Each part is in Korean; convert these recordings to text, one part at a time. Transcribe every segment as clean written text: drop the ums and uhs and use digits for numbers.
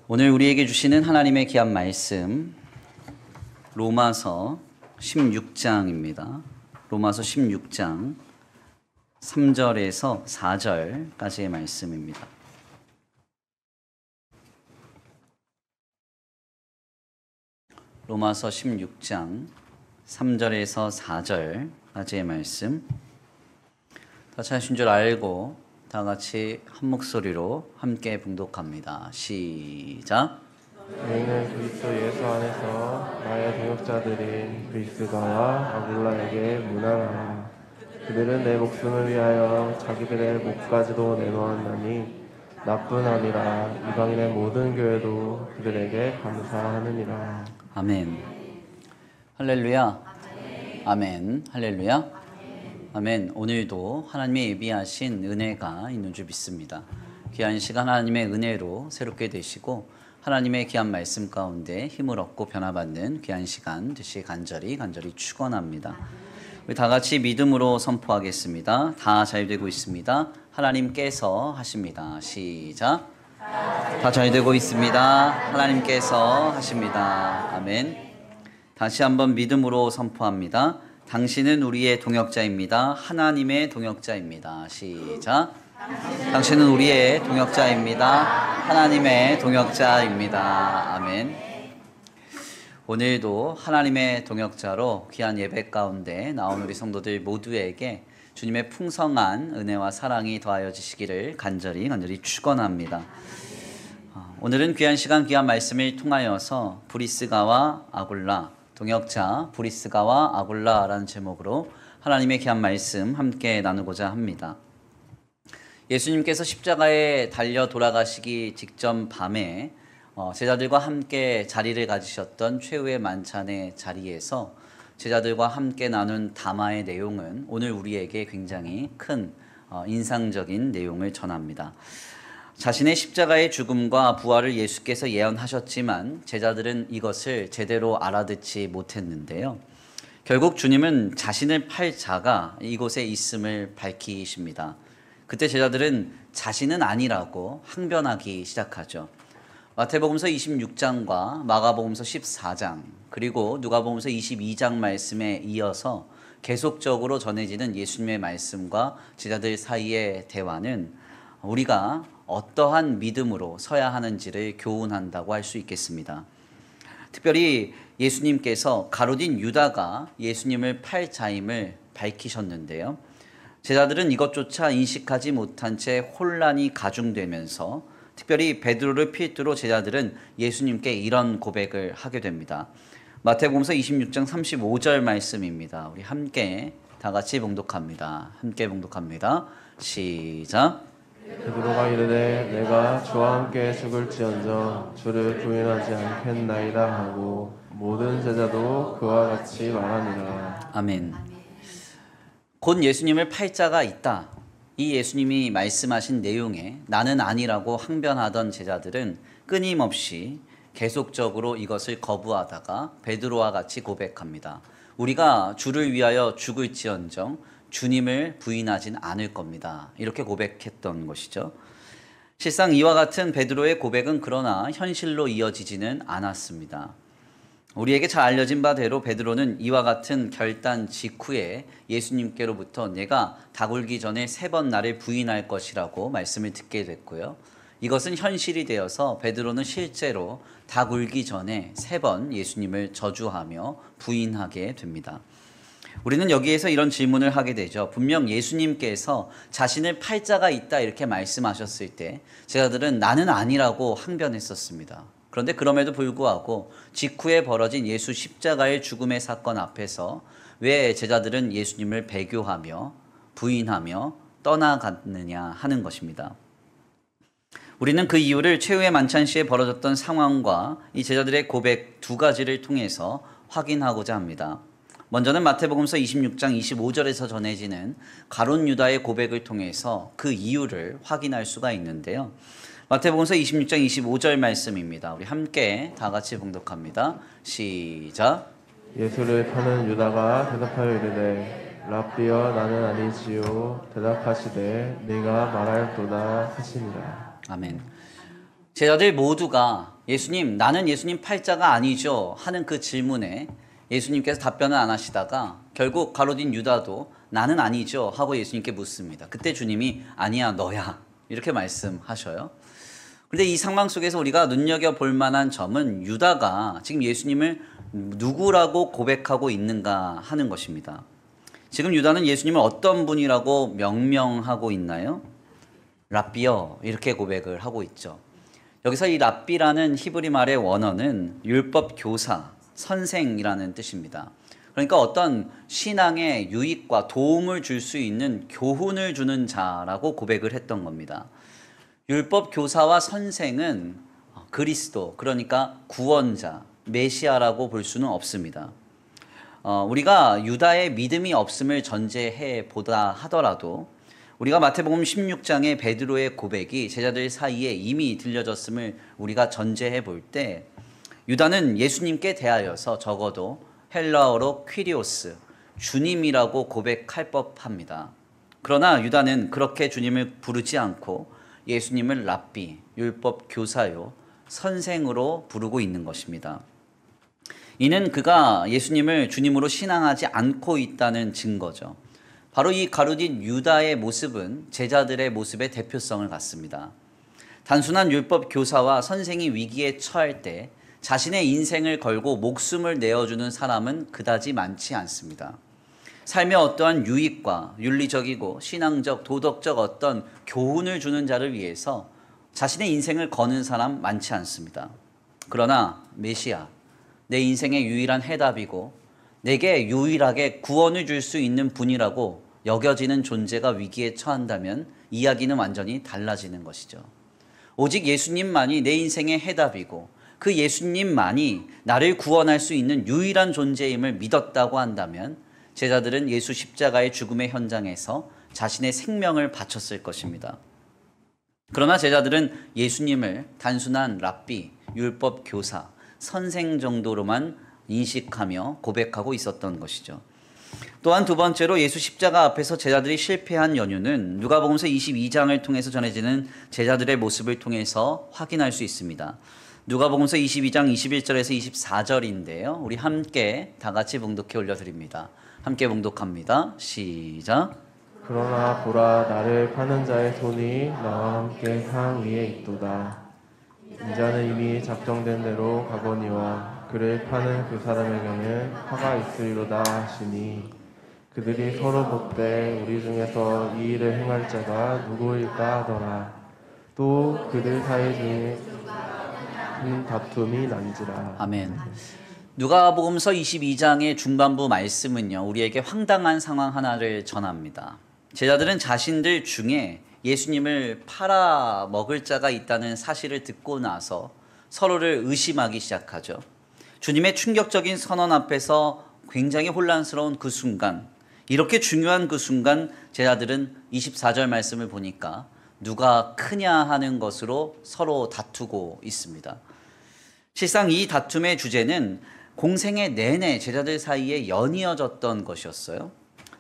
오늘 우리에게 주시는 하나님의 귀한 말씀 로마서 16장입니다. 로마서 16장 3절에서 4절까지의 말씀입니다. 로마서 16장 3절에서 4절까지의 말씀 다 찾으신 줄 알고 다 같이 한 목소리로 함께 봉독합니다. 시작. 너희는 그리스도 예수 안에서 나의 동역자들인 브리스가와 아굴라에게 문안하라. 그들은 내 목숨을 위하여 자기들의 목까지도 내놓았나니 나뿐 아니라 이방인의 모든 교회도 그들에게 감사하느니라. 아멘. 할렐루야. 아멘. 할렐루야. 아멘. 오늘도 하나님의 예비하신 은혜가 있는 줄 믿습니다. 귀한 시간 하나님의 은혜로 새롭게 되시고 하나님의 귀한 말씀 가운데 힘을 얻고 변화받는 귀한 시간 되시 간절히 축원합니다. 우리 다 같이 믿음으로 선포하겠습니다. 다 잘 되고 있습니다. 하나님께서 하십니다. 시작. 다 잘 되고 있습니다. 하나님께서 하십니다. 아멘. 다시 한번 믿음으로 선포합니다. 당신은 우리의 동역자입니다. 하나님의 동역자입니다. 시작. 당신은 우리의 동역자입니다. 하나님의 동역자입니다. 아멘. 오늘도 하나님의 동역자로 귀한 예배 가운데 나온 우리 성도들 모두에게 주님의 풍성한 은혜와 사랑이 더하여지시기를 간절히 축원합니다. 오늘은 귀한 시간 귀한 말씀을 통하여서 브리스가와 아굴라 동역자 브리스가와 아굴라라는 제목으로 하나님의 귀한 말씀 함께 나누고자 합니다. 예수님께서 십자가에 달려 돌아가시기 직전 밤에 제자들과 함께 자리를 가지셨던 최후의 만찬의 자리에서 제자들과 함께 나눈 담화의 내용은 오늘 우리에게 굉장히 큰 인상적인 내용을 전합니다. 자신의 십자가의 죽음과 부활을 예수께서 예언하셨지만 제자들은 이것을 제대로 알아듣지 못했는데요. 결국 주님은 자신을 팔 자가 이곳에 있음을 밝히십니다. 그때 제자들은 자신은 아니라고 항변하기 시작하죠. 마태복음서 26장과 마가복음서 14장 그리고 누가복음서 22장 말씀에 이어서 계속적으로 전해지는 예수님의 말씀과 제자들 사이의 대화는 우리가 어떠한 믿음으로 서야 하는지를 교훈한다고 할 수 있겠습니다. 특별히 예수님께서 가룟 유다가 예수님을 팔 자임을 밝히셨는데요. 제자들은 이것조차 인식하지 못한 채 혼란이 가중되면서 특별히 베드로를 필두로 제자들은 예수님께 이런 고백을 하게 됩니다. 마태복음서 26장 35절 말씀입니다. 우리 함께 다 같이 봉독합니다. 시작. 베드로가 이르되 내가 주와 함께 죽을지언정 주를 부인하지 않겠나이다 하고 모든 제자도 그와 같이 말하니라. 아멘. 곧 예수님을 팔 자가 있다. 이 예수님이 말씀하신 내용에 나는 아니라고 항변하던 제자들은 끊임없이 계속적으로 이것을 거부하다가 베드로와 같이 고백합니다. 우리가 주를 위하여 죽을지언정 주님을 부인하진 않을 겁니다. 이렇게 고백했던 것이죠. 실상 이와 같은 베드로의 고백은 그러나 현실로 이어지지는 않았습니다. 우리에게 잘 알려진 바대로 베드로는 이와 같은 결단 직후에 예수님께로부터 내가 다 굴기 전에 3번 나를 부인할 것이라고 말씀을 듣게 됐고요. 이것은 현실이 되어서 베드로는 실제로 다 굴기 전에 3번 예수님을 저주하며 부인하게 됩니다. 우리는 여기에서 이런 질문을 하게 되죠. 분명 예수님께서 자신을 팔 자가 있다 이렇게 말씀하셨을 때 제자들은 나는 아니라고 항변했었습니다. 그런데 그럼에도 불구하고 직후에 벌어진 예수 십자가의 죽음의 사건 앞에서 왜 제자들은 예수님을 배교하며 부인하며 떠나갔느냐 하는 것입니다. 우리는 그 이유를 최후의 만찬 시에 벌어졌던 상황과 이 제자들의 고백 두 가지를 통해서 확인하고자 합니다. 먼저는 마태복음서 26장 25절에서 전해지는 가룟 유다의 고백을 통해서 그 이유를 확인할 수가 있는데요. 마태복음서 26장 25절 말씀입니다. 우리 함께 다 같이 봉독합니다. 시작. 예수를 파는 유다가 대답하여 이르되 랍비여 나는 아니지요. 대답하시되 네가 말할도다 하시니라. 아멘. 제자들 모두가 예수님, 나는 예수님 팔자가 아니죠 하는 그 질문에 예수님께서 답변을 안 하시다가 결국 가롯인 유다도 나는 아니죠 하고 예수님께 묻습니다. 그때 주님이 아니야 너야 이렇게 말씀하셔요. 그런데 이 상황 속에서 우리가 눈여겨볼 만한 점은 유다가 지금 예수님을 누구라고 고백하고 있는가 하는 것입니다. 지금 유다는 예수님을 어떤 분이라고 명명하고 있나요? 랍비여 이렇게 고백을 하고 있죠. 여기서 이 랍비라는 히브리 말의 원어는 율법 교사, 선생이라는 뜻입니다. 그러니까 어떤 신앙의 유익과 도움을 줄 수 있는 교훈을 주는 자라고 고백을 했던 겁니다. 율법 교사와 선생은 그리스도, 그러니까 구원자, 메시아라고 볼 수는 없습니다. 우리가 유다의 믿음이 없음을 전제해 보다 하더라도 우리가 마태복음 16장의 베드로의 고백이 제자들 사이에 이미 들려졌음을 우리가 전제해 볼 때 유다는 예수님께 대하여서 적어도 헬라어로 퀴리오스, 주님이라고 고백할 법합니다. 그러나 유다는 그렇게 주님을 부르지 않고 예수님을 랍비, 율법 교사요, 선생으로 부르고 있는 것입니다. 이는 그가 예수님을 주님으로 신앙하지 않고 있다는 증거죠. 바로 이 가룟인 유다의 모습은 제자들의 모습의 대표성을 갖습니다. 단순한 율법 교사와 선생이 위기에 처할 때 자신의 인생을 걸고 목숨을 내어주는 사람은 그다지 많지 않습니다. 삶의 어떠한 유익과 윤리적이고 신앙적, 도덕적 어떤 교훈을 주는 자를 위해서 자신의 인생을 거는 사람 많지 않습니다. 그러나 메시아, 내 인생의 유일한 해답이고 내게 유일하게 구원을 줄 수 있는 분이라고 여겨지는 존재가 위기에 처한다면 이야기는 완전히 달라지는 것이죠. 오직 예수님만이 내 인생의 해답이고 그 예수님만이 나를 구원할 수 있는 유일한 존재임을 믿었다고 한다면 제자들은 예수 십자가의 죽음의 현장에서 자신의 생명을 바쳤을 것입니다. 그러나 제자들은 예수님을 단순한 랍비, 율법 교사, 선생 정도로만 인식하며 고백하고 있었던 것이죠. 또한 두 번째로 예수 십자가 앞에서 제자들이 실패한 연유는 누가복음서 22장을 통해서 전해지는 제자들의 모습을 통해서 확인할 수 있습니다. 누가복음서 22장 21절에서 24절인데요. 우리 함께 다 같이 봉독해 올려드립니다. 함께 봉독합니다. 시작. 그러나 보라 나를 파는 자의 손이 나와 함께 상 위에 있도다. 인자는 이미 작정된 대로 가거니와 그를 파는 그 사람에게는 화가 있으리로다 하시니 그들이 서로 묻되 우리 중에서 이 일을 행할 자가 누구일까 하더라. 또 그들 사이 중에 큰 다툼이 난지라. 아멘. 누가복음서 22장의 중반부 말씀은요, 우리에게 황당한 상황 하나를 전합니다. 제자들은 자신들 중에 예수님을 팔아 먹을 자가 있다는 사실을 듣고 나서 서로를 의심하기 시작하죠. 주님의 충격적인 선언 앞에서 굉장히 혼란스러운 그 순간, 이렇게 중요한 그 순간 제자들은 24절 말씀을 보니까 누가 크냐 하는 것으로 서로 다투고 있습니다. 실상 이 다툼의 주제는 공생의 내내 제자들 사이에 연이어졌던 것이었어요.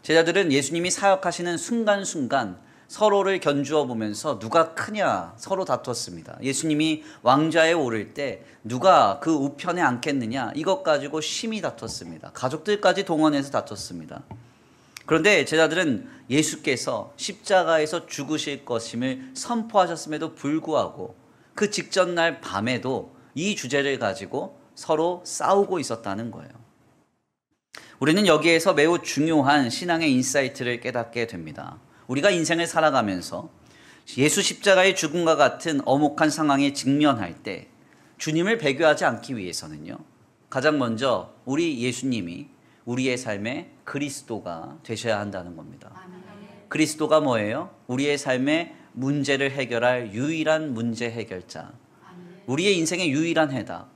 제자들은 예수님이 사역하시는 순간순간 서로를 견주어 보면서 누가 크냐 서로 다퉜습니다. 예수님이 왕좌에 오를 때 누가 그 우편에 앉겠느냐 이것 가지고 심히 다퉜습니다. 가족들까지 동원해서 다퉜습니다. 그런데 제자들은 예수께서 십자가에서 죽으실 것임을 선포하셨음에도 불구하고 그 직전 날 밤에도 이 주제를 가지고 서로 싸우고 있었다는 거예요. 우리는 여기에서 매우 중요한 신앙의 인사이트를 깨닫게 됩니다. 우리가 인생을 살아가면서 예수 십자가의 죽음과 같은 엄혹한 상황에 직면할 때 주님을 배교하지 않기 위해서는요, 가장 먼저 우리 예수님이 우리의 삶의 그리스도가 되셔야 한다는 겁니다. 그리스도가 뭐예요? 우리의 삶의 문제를 해결할 유일한 문제 해결자, 우리의 인생의 유일한 해답,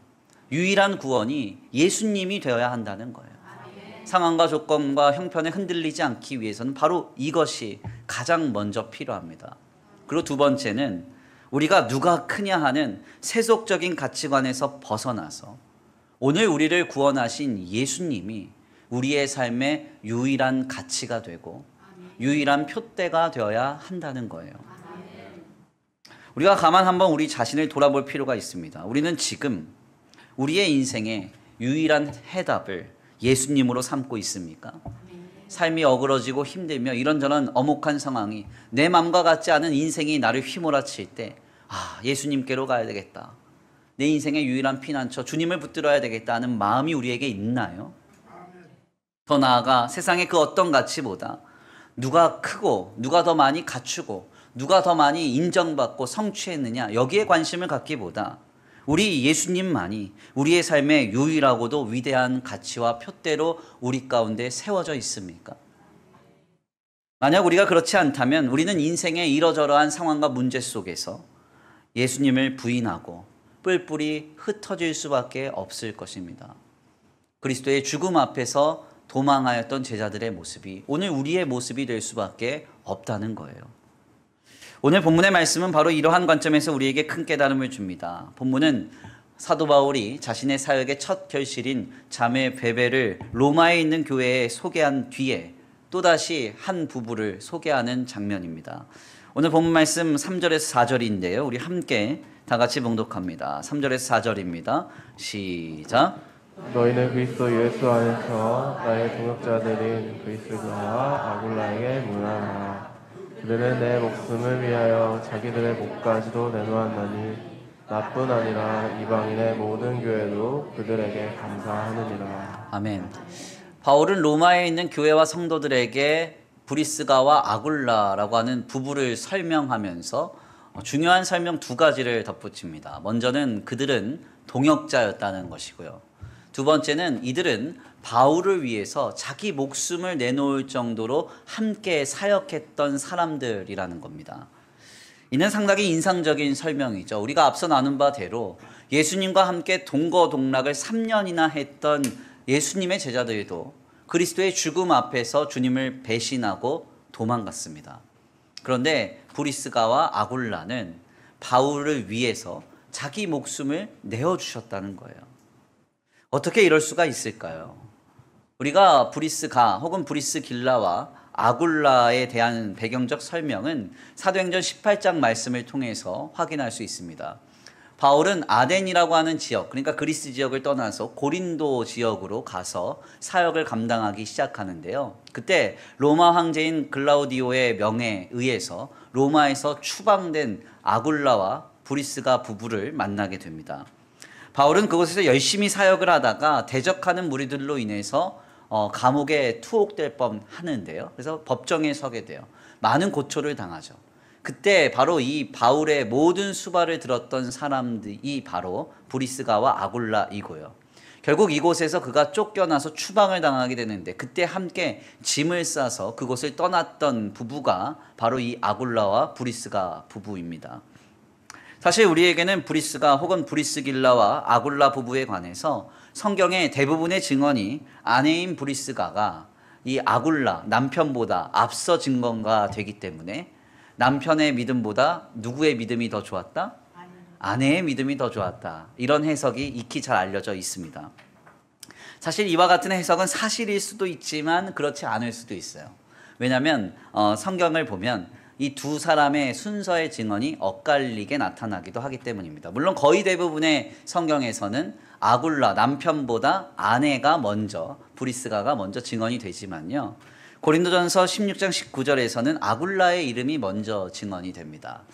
유일한 구원이 예수님이 되어야 한다는 거예요. 상황과 조건과 형편에 흔들리지 않기 위해서는 바로 이것이 가장 먼저 필요합니다. 그리고 두 번째는 우리가 누가 크냐 하는 세속적인 가치관에서 벗어나서 오늘 우리를 구원하신 예수님이 우리의 삶의 유일한 가치가 되고 유일한 표대가 되어야 한다는 거예요. 우리가 가만 한번 우리 자신을 돌아볼 필요가 있습니다. 우리는 지금 우리의 인생의 유일한 해답을 예수님으로 삼고 있습니까? 삶이 어그러지고 힘들며 이런저런 엄혹한 상황이 내 맘과 같지 않은 인생이 나를 휘몰아칠 때 예수님께로 가야 되겠다. 내 인생의 유일한 피난처 주님을 붙들어야 되겠다 하는 마음이 우리에게 있나요? 더 나아가 세상의 그 어떤 가치보다 누가 크고 누가 더 많이 갖추고 누가 더 많이 인정받고 성취했느냐 여기에 관심을 갖기보다 우리 예수님만이 우리의 삶의 유일하고도 위대한 가치와 표대로 우리 가운데 세워져 있습니까? 만약 우리가 그렇지 않다면 우리는 인생의 이러저러한 상황과 문제 속에서 예수님을 부인하고 뿔뿔이 흩어질 수밖에 없을 것입니다. 그리스도의 죽음 앞에서 도망하였던 제자들의 모습이 오늘 우리의 모습이 될 수밖에 없다는 거예요. 오늘 본문의 말씀은 바로 이러한 관점에서 우리에게 큰 깨달음을 줍니다. 본문은 사도 바울이 자신의 사역의 첫 결실인 자매 베베를 로마에 있는 교회에 소개한 뒤에 또다시 한 부부를 소개하는 장면입니다. 오늘 본문 말씀 3절에서 4절인데요. 우리 함께 다 같이 봉독합니다. 3절에서 4절입니다. 시작. 너희는 그리스도 예수 안에서 나의 동역자들인 브리스가와 아굴라에게 문안하라. 그들은 내 목숨을 위하여 자기들의 목까지도 내놓았나니 나뿐 아니라 이방인의 모든 교회도 그들에게 감사하느니라. 아멘. 바울은 로마에 있는 교회와 성도들에게 브리스가와 아굴라라고 하는 부부를 설명하면서 중요한 설명 두 가지를 덧붙입니다. 먼저는 그들은 동역자였다는 것이고요. 두 번째는 이들은 바울을 위해서 자기 목숨을 내놓을 정도로 함께 사역했던 사람들이라는 겁니다. 이는 상당히 인상적인 설명이죠. 우리가 앞서 나눈 바대로 예수님과 함께 동거동락을 3년이나 했던 예수님의 제자들도 그리스도의 죽음 앞에서 주님을 배신하고 도망갔습니다. 그런데 브리스가와 아굴라는 바울을 위해서 자기 목숨을 내어주셨다는 거예요. 어떻게 이럴 수가 있을까요? 우리가 브리스가 혹은 브리스길라와 아굴라에 대한 배경적 설명은 사도행전 18장 말씀을 통해서 확인할 수 있습니다. 바울은 아덴이라고 하는 지역, 그러니까 그리스 지역을 떠나서 고린도 지역으로 가서 사역을 감당하기 시작하는데요. 그때 로마 황제인 글라우디오의 명에 의해서 로마에서 추방된 아굴라와 브리스가 부부를 만나게 됩니다. 바울은 그곳에서 열심히 사역을 하다가 대적하는 무리들로 인해서 감옥에 투옥될 뻔하는데요. 그래서 법정에 서게 돼요. 많은 고초를 당하죠. 그때 바로 이 바울의 모든 수발을 들었던 사람들이 바로 브리스가와 아굴라이고요. 결국 이곳에서 그가 쫓겨나서 추방을 당하게 되는데 그때 함께 짐을 싸서 그곳을 떠났던 부부가 바로 이 아굴라와 브리스가 부부입니다. 사실 우리에게는 브리스가 혹은 브리스길라와 아굴라 부부에 관해서 성경의 대부분의 증언이 아내인 브리스가가 이 아굴라 남편보다 앞서 증거가 되기 때문에 남편의 믿음보다 누구의 믿음이 더 좋았다? 아내의 믿음이 더 좋았다. 이런 해석이 익히 잘 알려져 있습니다. 사실 이와 같은 해석은 사실일 수도 있지만 그렇지 않을 수도 있어요. 왜냐하면 성경을 보면 이 두 사람의 순서의 증언이 엇갈리게 나타나기도 하기 때문입니다. 물론 거의 대부분의 성경에서는 아굴라 남편보다 아내가 먼저 브리스가가 먼저 증언이 되지만요. 고린도전서 16장 19절에서는 아굴라의 이름이 먼저 증언이 됩니다.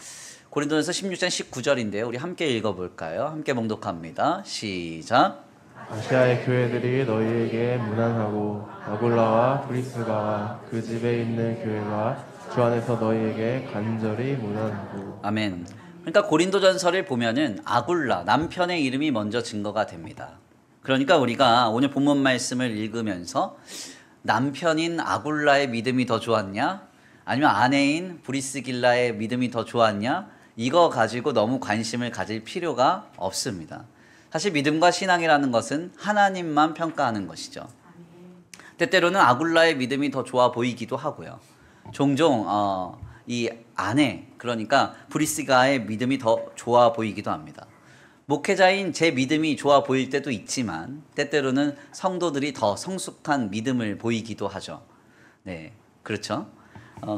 고린도전서 16장 19절인데요. 우리 함께 읽어볼까요? 함께 봉독합니다. 시작. 아시아의 교회들이 너희에게 문안하고 아굴라와 브리스가와 그 집에 있는 교회가 주 안에서 너희에게 간절히 문안하고. 아멘. 그러니까 고린도전서를 보면은 아굴라 남편의 이름이 먼저 증거가 됩니다. 그러니까 우리가 오늘 본문 말씀을 읽으면서 남편인 아굴라의 믿음이 더 좋았냐? 아니면 아내인 브리스길라의 믿음이 더 좋았냐? 이거 가지고 너무 관심을 가질 필요가 없습니다. 사실 믿음과 신앙이라는 것은 하나님만 평가하는 것이죠. 때때로는 아굴라의 믿음이 더 좋아 보이기도 하고요. 종종 이 아내, 그러니까 브리스가의 믿음이 더 좋아 보이기도 합니다. 목회자인 제 믿음이 좋아 보일 때도 있지만 때때로는 성도들이 더 성숙한 믿음을 보이기도 하죠. 네, 그렇죠.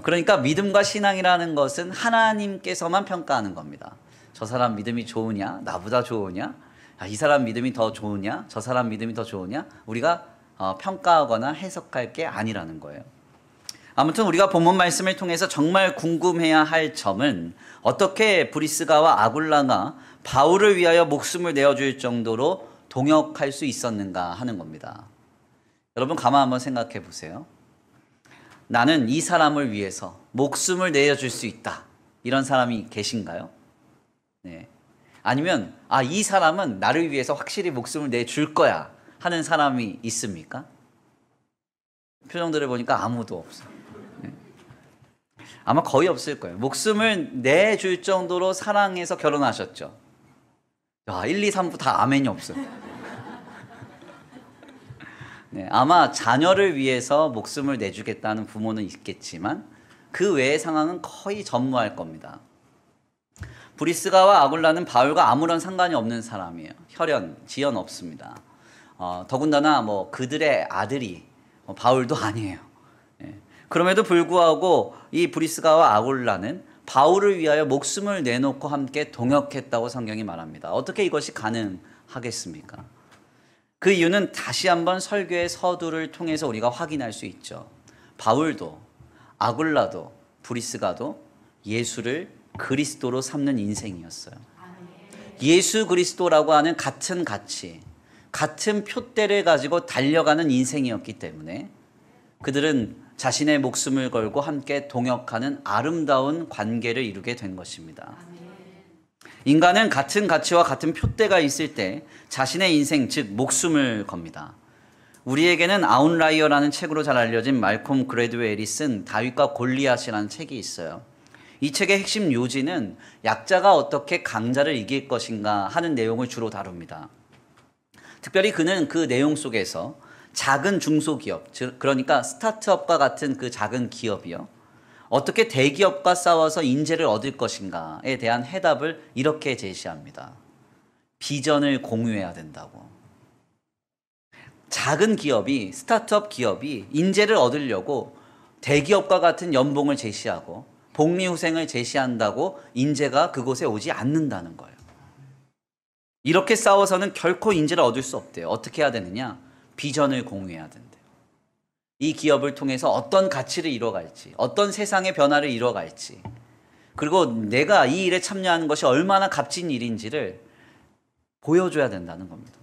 그러니까 믿음과 신앙이라는 것은 하나님께서만 평가하는 겁니다. 저 사람 믿음이 좋으냐? 나보다 좋으냐? 이 사람 믿음이 더 좋으냐? 저 사람 믿음이 더 좋으냐? 우리가 평가하거나 해석할 게 아니라는 거예요. 아무튼 우리가 본문 말씀을 통해서 정말 궁금해야 할 점은 어떻게 브리스가와 아굴라가 바울을 위하여 목숨을 내어줄 정도로 동역할 수 있었는가 하는 겁니다. 여러분 가만 한번 생각해 보세요. 나는 이 사람을 위해서 목숨을 내어줄 수 있다. 이런 사람이 계신가요? 네. 아니면 이 사람은 나를 위해서 확실히 목숨을 내줄 거야 하는 사람이 있습니까? 표정들을 보니까 아무도 없어요. 네. 아마 거의 없을 거예요. 목숨을 내줄 정도로 사랑해서 결혼하셨죠. 1, 2, 3부 다 아멘이 없어요. 네, 아마 자녀를 위해서 목숨을 내주겠다는 부모는 있겠지만 그 외의 상황은 거의 전무할 겁니다. 브리스가와 아굴라는 바울과 아무런 상관이 없는 사람이에요. 혈연, 지연 없습니다. 더군다나 그들의 아들이 바울도 아니에요. 네. 그럼에도 불구하고 이 브리스가와 아굴라는 바울을 위하여 목숨을 내놓고 함께 동역했다고 성경이 말합니다. 어떻게 이것이 가능하겠습니까? 그 이유는 다시 한번 설교의 서두를 통해서 우리가 확인할 수 있죠. 바울도 아굴라도 브리스가도 예수를 그리스도로 삼는 인생이었어요. 예수 그리스도라고 하는 같은 가치, 같은 표대를 가지고 달려가는 인생이었기 때문에 그들은 자신의 목숨을 걸고 함께 동역하는 아름다운 관계를 이루게 된 것입니다. 인간은 같은 가치와 같은 표대가 있을 때 자신의 인생, 즉 목숨을 겁니다. 우리에게는 아웃라이어라는 책으로 잘 알려진 말콤 그래드웰이 쓴 다윗과 골리앗이라는 책이 있어요. 이 책의 핵심 요지는 약자가 어떻게 강자를 이길 것인가 하는 내용을 주로 다룹니다. 특별히 그는 그 내용 속에서 작은 중소기업, 즉 그러니까 스타트업과 같은 그 작은 기업이요, 어떻게 대기업과 싸워서 인재를 얻을 것인가에 대한 해답을 이렇게 제시합니다. 비전을 공유해야 된다고. 작은 기업이, 스타트업 기업이 인재를 얻으려고 대기업과 같은 연봉을 제시하고 복리후생을 제시한다고 인재가 그곳에 오지 않는다는 거예요. 이렇게 싸워서는 결코 인재를 얻을 수 없대요. 어떻게 해야 되느냐? 비전을 공유해야 된대요. 이 기업을 통해서 어떤 가치를 이뤄갈지, 어떤 세상의 변화를 이뤄갈지, 그리고 내가 이 일에 참여하는 것이 얼마나 값진 일인지를 보여줘야 된다는 겁니다.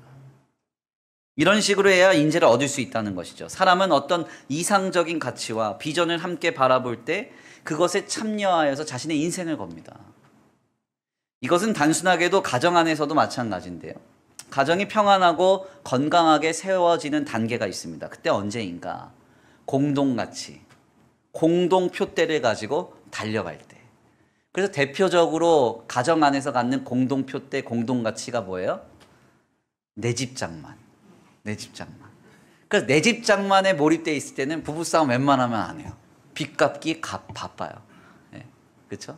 이런 식으로 해야 인재를 얻을 수 있다는 것이죠. 사람은 어떤 이상적인 가치와 비전을 함께 바라볼 때 그것에 참여하여서 자신의 인생을 겁니다. 이것은 단순하게도 가정 안에서도 마찬가지인데요. 가정이 평안하고 건강하게 세워지는 단계가 있습니다. 그때 언제인가? 공동가치, 공동표대를 가지고 달려갈 때. 그래서 대표적으로 가정 안에서 갖는 공동표대, 공동가치가 뭐예요? 내 집 장만. 내 집 장만. 그래서 내 집 장만에 몰입되어 있을 때는 부부싸움 웬만하면 안 해요. 빚 갚기 바빠요. 네, 그렇죠?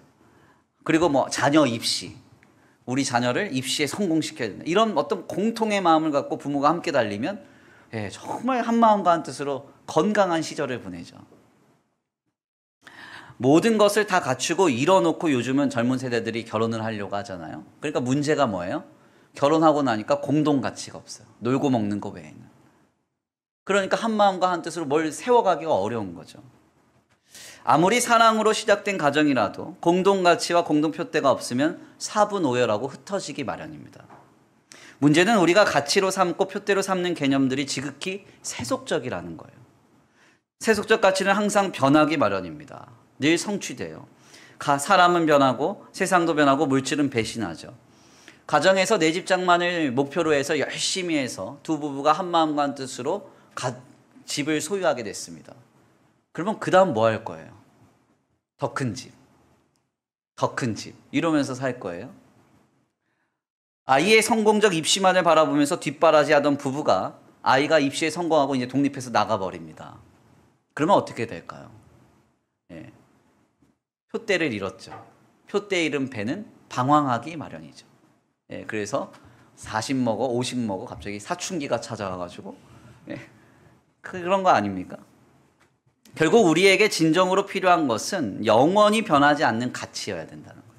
그리고 자녀 입시. 우리 자녀를 입시에 성공시켜야 된다. 이런 어떤 공통의 마음을 갖고 부모가 함께 달리면 정말 한마음과 한뜻으로 건강한 시절을 보내죠. 모든 것을 다 갖추고 이뤄놓고 요즘은 젊은 세대들이 결혼을 하려고 하잖아요. 그러니까 문제가 뭐예요? 결혼하고 나니까 공동가치가 없어요. 놀고 먹는 거 외에는. 그러니까 한마음과 한뜻으로 뭘 세워가기가 어려운 거죠. 아무리 사랑으로 시작된 가정이라도 공동가치와 공동표대가 없으면 사분오열하고 흩어지기 마련입니다. 문제는 우리가 가치로 삼고 표대로 삼는 개념들이 지극히 세속적이라는 거예요. 세속적 가치는 항상 변하기 마련입니다. 늘 성취돼요. 사람은 변하고 세상도 변하고 물질은 배신하죠. 가정에서 내 집 장만을 목표로 해서 열심히 해서 두 부부가 한마음과 한뜻으로 집을 소유하게 됐습니다. 그러면 그 다음 뭐 할 거예요? 더 큰 집, 더 큰 집 이러면서 살 거예요. 아이의 성공적 입시만을 바라보면서 뒷바라지하던 부부가 아이가 입시에 성공하고 이제 독립해서 나가버립니다. 그러면 어떻게 될까요? 표대를 잃었죠. 표대 잃은 배는 방황하기 마련이죠. 그래서 40 먹어, 50 먹어 갑자기 사춘기가 찾아와가지고 그런 거 아닙니까? 결국 우리에게 진정으로 필요한 것은 영원히 변하지 않는 가치여야 된다는 거예요.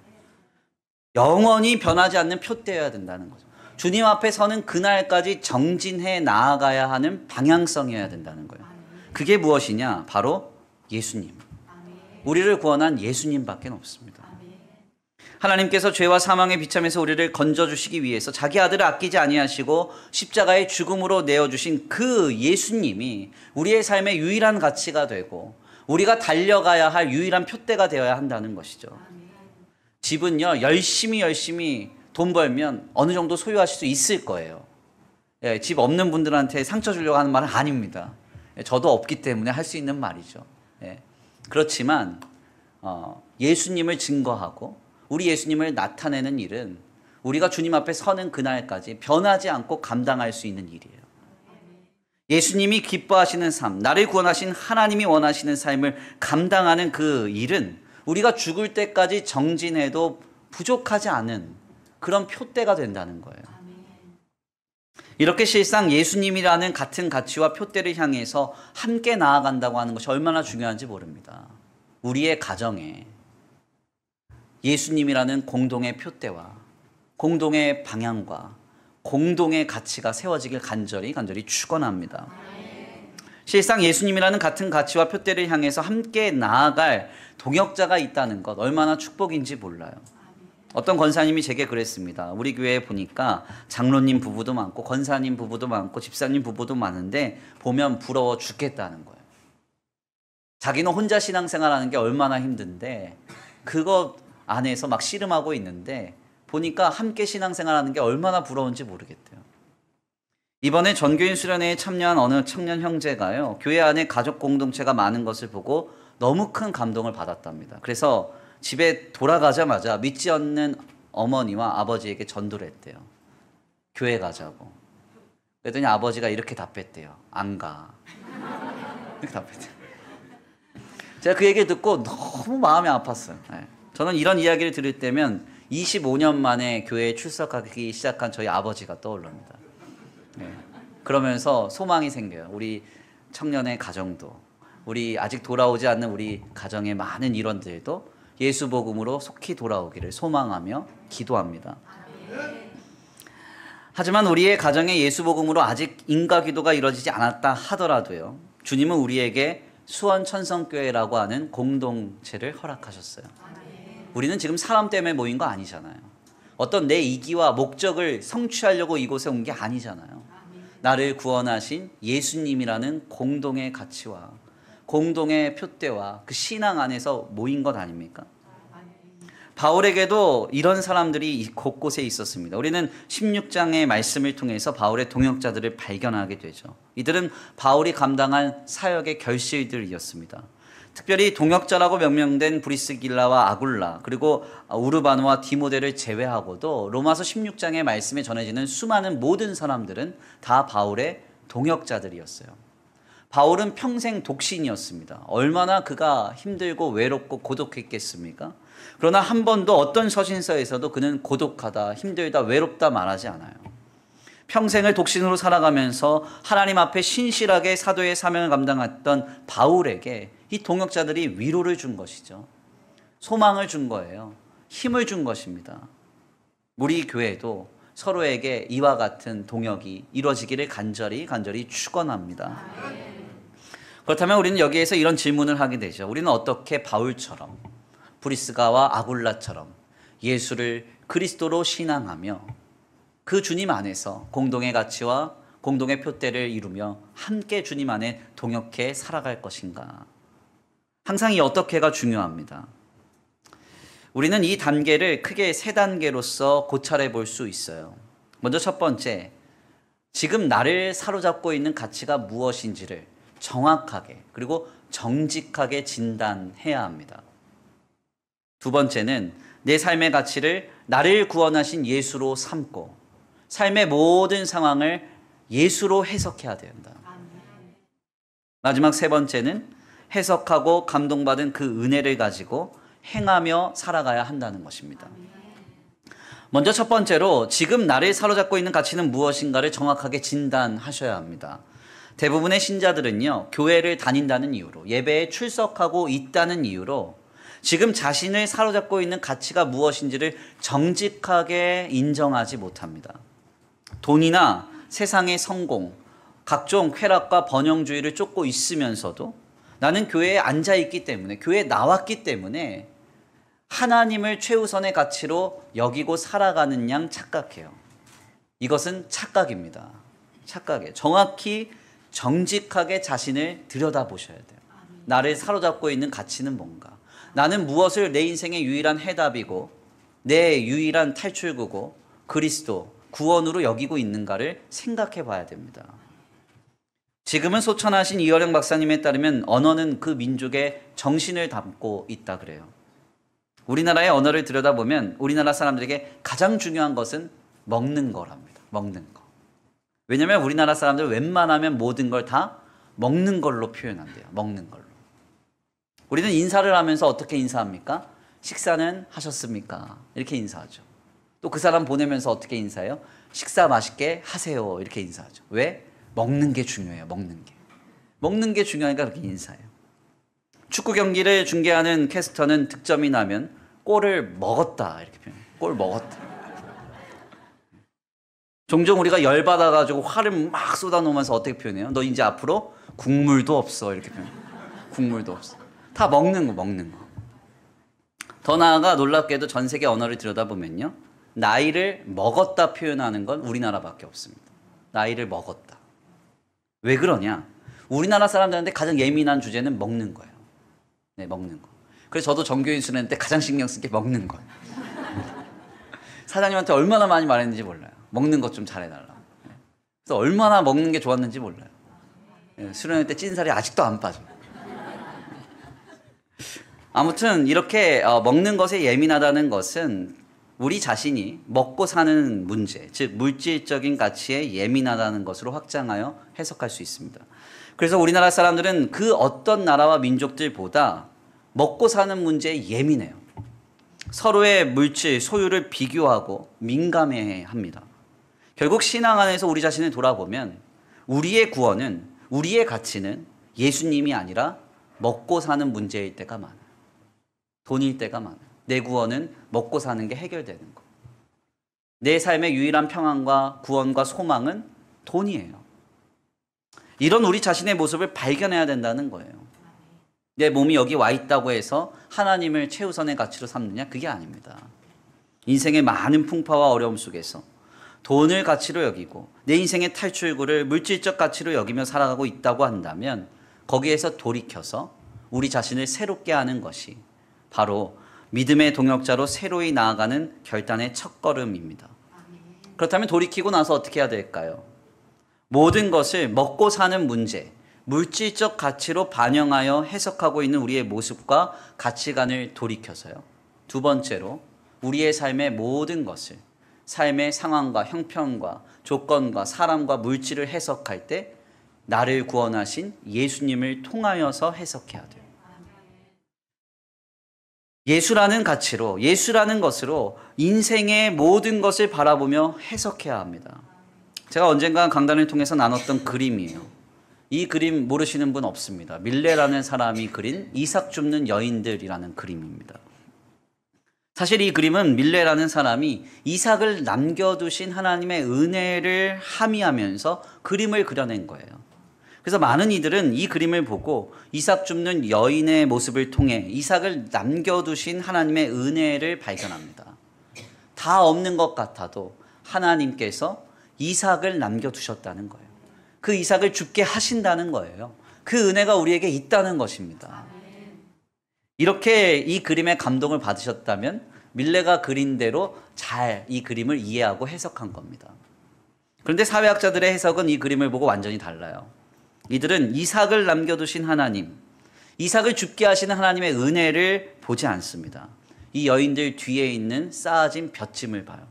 영원히 변하지 않는 표대여야 된다는 거죠. 주님 앞에 서는 그날까지 정진해 나아가야 하는 방향성이어야 된다는 거예요. 그게 무엇이냐? 바로 예수님. 우리를 구원한 예수님밖에 없습니다. 하나님께서 죄와 사망의 비참에서 우리를 건져주시기 위해서 자기 아들을 아끼지 아니하시고 십자가의 죽음으로 내어주신 그 예수님이 우리의 삶의 유일한 가치가 되고 우리가 달려가야 할 유일한 표대가 되어야 한다는 것이죠. 집은요, 열심히 돈 벌면 어느 정도 소유하실 수 있을 거예요. 예, 집 없는 분들한테 상처 주려고 하는 말은 아닙니다. 예, 저도 없기 때문에 할 수 있는 말이죠. 예, 그렇지만 예수님을 증거하고 우리 예수님을 나타내는 일은 우리가 주님 앞에 서는 그날까지 변하지 않고 감당할 수 있는 일이에요. 예수님이 기뻐하시는 삶, 나를 구원하신 하나님이 원하시는 삶을 감당하는 그 일은 우리가 죽을 때까지 정진해도 부족하지 않은 그런 표대가 된다는 거예요. 이렇게 실상 예수님이라는 같은 가치와 표대를 향해서 함께 나아간다고 하는 것이 얼마나 중요한지 모릅니다. 우리의 가정에 예수님이라는 공동의 표대와 공동의 방향과 공동의 가치가 세워지길 간절히 축원합니다. 실상 예수님이라는 같은 가치와 표대를 향해서 함께 나아갈 동역자가 있다는 것 얼마나 축복인지 몰라요. 어떤 권사님이 제게 그랬습니다. 우리 교회에 보니까 장로님 부부도 많고 권사님 부부도 많고 집사님 부부도 많은데 보면 부러워 죽겠다는 거예요. 자기는 혼자 신앙생활하는 게 얼마나 힘든데 그거 안에서 막 씨름하고 있는데 보니까 함께 신앙생활하는 게 얼마나 부러운지 모르겠대요. 이번에 전교인 수련회에 참여한 어느 청년 형제가요, 교회 안에 가족 공동체가 많은 것을 보고 너무 큰 감동을 받았답니다. 그래서 집에 돌아가자마자 믿지 않는 어머니와 아버지에게 전도를 했대요. 교회 가자고. 그랬더니 아버지가 이렇게 답했대요. 안 가. 이렇게 답했대요. 제가 그 얘기를 듣고 너무 마음이 아팠어요. 네. 저는 이런 이야기를 들을 때면 25년 만에 교회에 출석하기 시작한 저희 아버지가 떠오릅니다. 네. 그러면서 소망이 생겨요. 우리 청년의 가정도, 우리 아직 돌아오지 않는 우리 가정의 많은 일원들도 예수 복음으로 속히 돌아오기를 소망하며 기도합니다. 하지만 우리의 가정에 예수 복음으로 아직 인가 기도가 이루어지지 않았다 하더라도요, 주님은 우리에게 수원 천성교회라고 하는 공동체를 허락하셨어요. 우리는 지금 사람 때문에 모인 거 아니잖아요. 어떤 내 이기와 목적을 성취하려고 이곳에 온 게 아니잖아요. 나를 구원하신 예수님이라는 공동의 가치와 공동의 표대와 그 신앙 안에서 모인 것 아닙니까? 바울에게도 이런 사람들이 곳곳에 있었습니다. 우리는 16장의 말씀을 통해서 바울의 동역자들을 발견하게 되죠. 이들은 바울이 감당한 사역의 결실들이었습니다. 특별히 동역자라고 명명된 브리스길라와 아굴라, 그리고 우르바노와 디모데를 제외하고도 로마서 16장의 말씀에 전해지는 수많은 모든 사람들은 다 바울의 동역자들이었어요. 바울은 평생 독신이었습니다. 얼마나 그가 힘들고 외롭고 고독했겠습니까? 그러나 한 번도 어떤 서신서에서도 그는 고독하다, 힘들다, 외롭다 말하지 않아요. 평생을 독신으로 살아가면서 하나님 앞에 신실하게 사도의 사명을 감당했던 바울에게 이 동역자들이 위로를 준 것이죠. 소망을 준 거예요. 힘을 준 것입니다. 우리 교회도 서로에게 이와 같은 동역이 이루어지기를 간절히 축원합니다. 그렇다면 우리는 여기에서 이런 질문을 하게 되죠. 우리는 어떻게 바울처럼, 브리스가와 아굴라처럼 예수를 그리스도로 신앙하며 그 주님 안에서 공동의 가치와 공동의 표대를 이루며 함께 주님 안에 동역해 살아갈 것인가? 항상 이 어떻게가 중요합니다. 우리는 이 단계를 크게 세 단계로서 고찰해 볼 수 있어요. 먼저 첫 번째, 지금 나를 사로잡고 있는 가치가 무엇인지를 정확하게 그리고 정직하게 진단해야 합니다. 두 번째는 내 삶의 가치를 나를 구원하신 예수로 삼고 삶의 모든 상황을 예수로 해석해야 된다. 마지막 세 번째는 해석하고 감동받은 그 은혜를 가지고 행하며 살아가야 한다는 것입니다. 먼저 첫 번째로 지금 나를 사로잡고 있는 가치는 무엇인가를 정확하게 진단하셔야 합니다. 대부분의 신자들은요, 교회를 다닌다는 이유로, 예배에 출석하고 있다는 이유로 지금 자신을 사로잡고 있는 가치가 무엇인지를 정직하게 인정하지 못합니다. 돈이나 세상의 성공, 각종 쾌락과 번영주의를 쫓고 있으면서도 나는 교회에 앉아 있기 때문에, 교회에 나왔기 때문에 하나님을 최우선의 가치로 여기고 살아가는 양 착각해요. 이것은 착각입니다. 착각이에요. 정확히 정직하게 자신을 들여다보셔야 돼요. 나를 사로잡고 있는 가치는 뭔가? 나는 무엇을 내 인생의 유일한 해답이고 내 유일한 탈출구고 그리스도, 구원으로 여기고 있는가를 생각해 봐야 됩니다. 지금은 소천하신 이어령 박사님에 따르면 언어는 그 민족의 정신을 담고 있다 그래요. 우리나라의 언어를 들여다보면 우리나라 사람들에게 가장 중요한 것은 먹는 거랍니다. 먹는 거. 왜냐하면 우리나라 사람들은 웬만하면 모든 걸 다 먹는 걸로 표현한대요. 먹는 걸로. 우리는 인사를 하면서 어떻게 인사합니까? 식사는 하셨습니까? 이렇게 인사하죠. 또 그 사람 보내면서 어떻게 인사해요? 식사 맛있게 하세요. 이렇게 인사하죠. 왜? 먹는 게 중요해요. 먹는 게. 먹는 게 중요하니까 그렇게 인사해요. 축구 경기를 중계하는 캐스터는 득점이 나면 골을 먹었다 이렇게 표현해요. 골 먹었다. 종종 우리가 열받아가지고 화를 막 쏟아놓으면서 어떻게 표현해요? 너 이제 앞으로 국물도 없어 이렇게 표현해요. 국물도 없어. 다 먹는 거, 먹는 거. 더 나아가 놀랍게도 전 세계 언어를 들여다보면요, 나이를 먹었다 표현하는 건 우리나라밖에 없습니다. 나이를 먹었다. 왜 그러냐? 우리나라 사람들한테 가장 예민한 주제는 먹는 거예요. 네, 먹는 거. 그래서 저도 전교인 수련회 때 가장 신경 쓴 게 먹는 거예요. 사장님한테 얼마나 많이 말했는지 몰라요. 먹는 것 좀 잘해달라고. 그래서 얼마나 먹는 게 좋았는지 몰라요. 수련회 때 찐살이 아직도 안 빠져요. 아무튼 이렇게 먹는 것에 예민하다는 것은 우리 자신이 먹고 사는 문제, 즉 물질적인 가치에 예민하다는 것으로 확장하여 해석할 수 있습니다. 그래서 우리나라 사람들은 그 어떤 나라와 민족들보다 먹고 사는 문제에 예민해요. 서로의 물질, 소유를 비교하고 민감해 합니다. 결국 신앙 안에서 우리 자신을 돌아보면 우리의 구원은, 우리의 가치는 예수님이 아니라 먹고 사는 문제일 때가 많아요. 돈일 때가 많아요. 내 구원은 먹고 사는 게 해결되는 거. 내 삶의 유일한 평안과 구원과 소망은 돈이에요. 이런 우리 자신의 모습을 발견해야 된다는 거예요. 내 몸이 여기 와 있다고 해서 하나님을 최우선의 가치로 삼느냐? 그게 아닙니다. 인생의 많은 풍파와 어려움 속에서 돈을 가치로 여기고 내 인생의 탈출구를 물질적 가치로 여기며 살아가고 있다고 한다면 거기에서 돌이켜서 우리 자신을 새롭게 하는 것이 바로 믿음의 동역자로 새로이 나아가는 결단의 첫걸음입니다. 그렇다면 돌이키고 나서 어떻게 해야 될까요? 모든 것을 먹고 사는 문제, 물질적 가치로 반영하여 해석하고 있는 우리의 모습과 가치관을 돌이켜서요. 두 번째로 우리의 삶의 모든 것을 삶의 상황과 형편과 조건과 사람과 물질을 해석할 때 나를 구원하신 예수님을 통하여서 해석해야 돼요. 예수라는 가치로, 예수라는 것으로 인생의 모든 것을 바라보며 해석해야 합니다. 제가 언젠가 강단을 통해서 나눴던 그림이에요. 이 그림 모르시는 분 없습니다. 밀레라는 사람이 그린 이삭 줍는 여인들이라는 그림입니다. 사실 이 그림은 밀레라는 사람이 이삭을 남겨두신 하나님의 은혜를 함의하면서 그림을 그려낸 거예요. 그래서 많은 이들은 이 그림을 보고 이삭 줍는 여인의 모습을 통해 이삭을 남겨두신 하나님의 은혜를 발견합니다. 다 없는 것 같아도 하나님께서 이삭을 남겨두셨다는 거예요. 그 이삭을 죽게 하신다는 거예요. 그 은혜가 우리에게 있다는 것입니다. 이렇게 이 그림에 감동을 받으셨다면 밀레가 그린 대로 잘 이 그림을 이해하고 해석한 겁니다. 그런데 사회학자들의 해석은 이 그림을 보고 완전히 달라요. 이들은 이삭을 남겨두신 하나님, 이삭을 죽게 하시는 하나님의 은혜를 보지 않습니다. 이 여인들 뒤에 있는 쌓아진 볏짐을 봐요.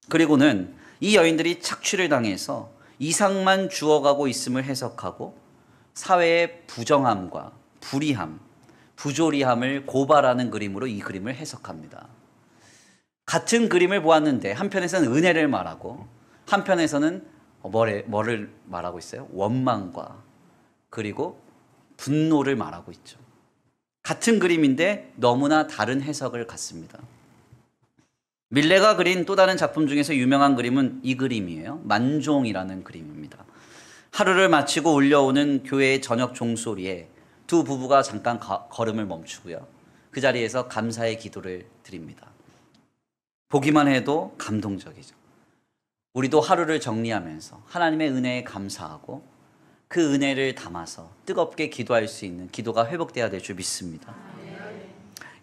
그리고는 이 여인들이 착취를 당해서 이삭만 주워가고 있음을 해석하고 사회의 부정함과 불의함, 부조리함을 고발하는 그림으로 이 그림을 해석합니다. 같은 그림을 보았는데 한편에서는 은혜를 말하고 한편에서는 뭐를 말하고 있어요? 원망과 그리고 분노를 말하고 있죠. 같은 그림인데 너무나 다른 해석을 갖습니다. 밀레가 그린 또 다른 작품 중에서 유명한 그림은 이 그림이에요. 만종이라는 그림입니다. 하루를 마치고 울려오는 교회의 저녁 종소리에 두 부부가 잠깐 걸음을 멈추고요. 그 자리에서 감사의 기도를 드립니다. 보기만 해도 감동적이죠. 우리도 하루를 정리하면서 하나님의 은혜에 감사하고 그 은혜를 담아서 뜨겁게 기도할 수 있는 기도가 회복돼야 될 줄 믿습니다.